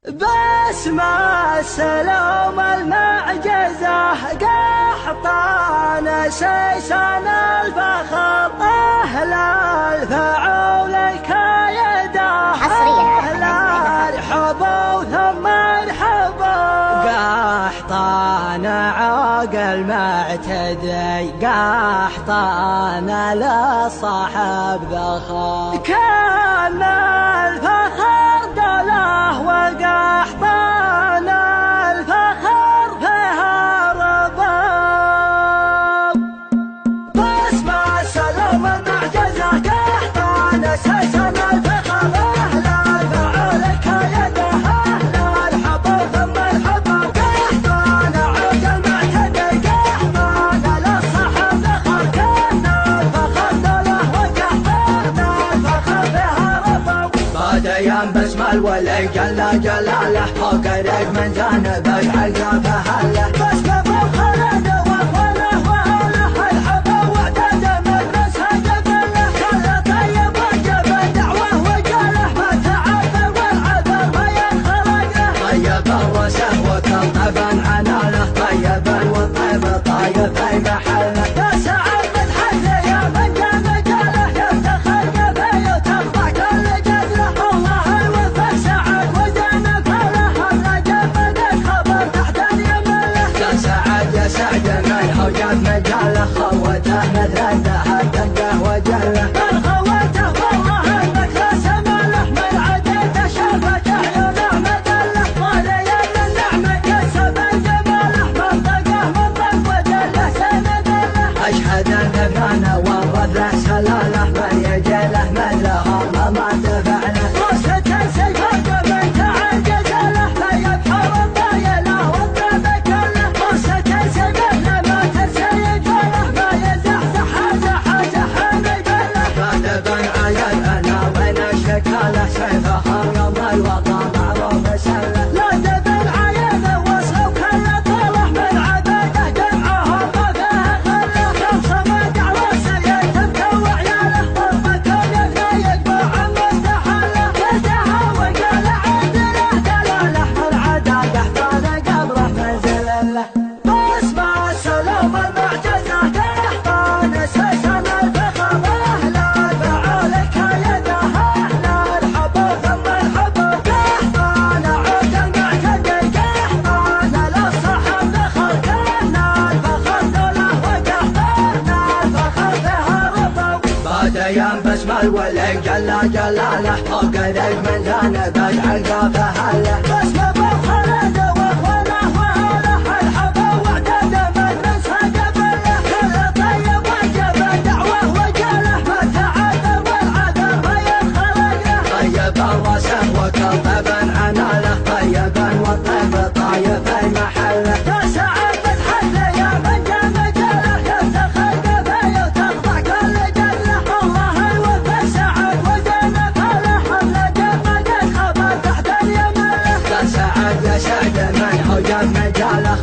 باسمع السلام المعجزة قحطان سيسان الفخر أهل الفعول الكايدة أهل ارحبوا ثم ارحبوا قحطان عاقل معتدي قحطان للصاحب ذخر كان الفخر دله وقحطان الفخر فيها رباب باسمع السلام المعجزة قحطان سيسان الفخر أهل الفعول الكايدة أهل ارحبوا ثم ارحبوا قحطان عاقل معتدي قحطان للصاحب ذخر كان الفخر دله وقحطان الفخر فيها رباب بعد ايام بسمل واللي جل جلاله فوق ريق من جانب الحلقه فهله بسمه وخلد واخواله واهله الحبه وعداده مدرسه قبله كل طيب وجب دعوه وقاله ما تعذر والعذر ما ينخرق له طيب الرسه وكل طبا عناله طيب والطيب طايب في محله يا سعد من حله يا من جاب جاله يفتخر قبيه وتخضع كل جدله الله يوفق سعد وزينب له الرجل بدك خبر تحت اليمله يا سعد يا سعد من هو جاب مجاله خوته مثل الذهب دقه وجله من خوته والله انك لا سماله من عديته شافت عيونه مدله وليا من نعمه كسب جماله منطقه منطق وجله سند له اشهد ان فانا ورث له سلاله من يجي له مثلها ما تفعله وسته سيفك من تعجز له لا يبحر الطايله والطيب كله وسته سيفه لما ترسيد له ما يزحزح زحزح نقله كاتبا عيل انا وين الشكاله سيفه خرم الوطن معروف سله لا تبن عيل وصل كل طاله من عباده دمعه ما فيها خله كم صمد على السيد تبكى وعياله ضربك لا يقبع مستحله كتها وقال عندنا دلاله العدا قحطان قبره منزل له باسمع السلام المعجزه قحطان سيسان الفخر اهل الفعول الكايده اهل ارحبوا ثم ارحبوا قحطان عاقل معتدي قحطان للصاحب ذخر كان الفخر دله وقحطان الفخر فيها ربوا بعد ايام بسمل واللي جل جلاله فوق ريق من جانب الحلقه فهله بسمه وخلد واخواله واهله الحبه وعداده مدرسه قبله كل طيب وجب دعوه وقاله ما تعذر والعذر ما ينخرق له طيب الرسه وكل طبا عناله طيبا والطيب طايب في محله يا سعد من حله يا من جاب جاله يفتخر قبيه وتخضع كل جله الله يوفق سعد وزينب له الرجل بدك خبر تحت اليمله يا سعد من هو جاب مجاله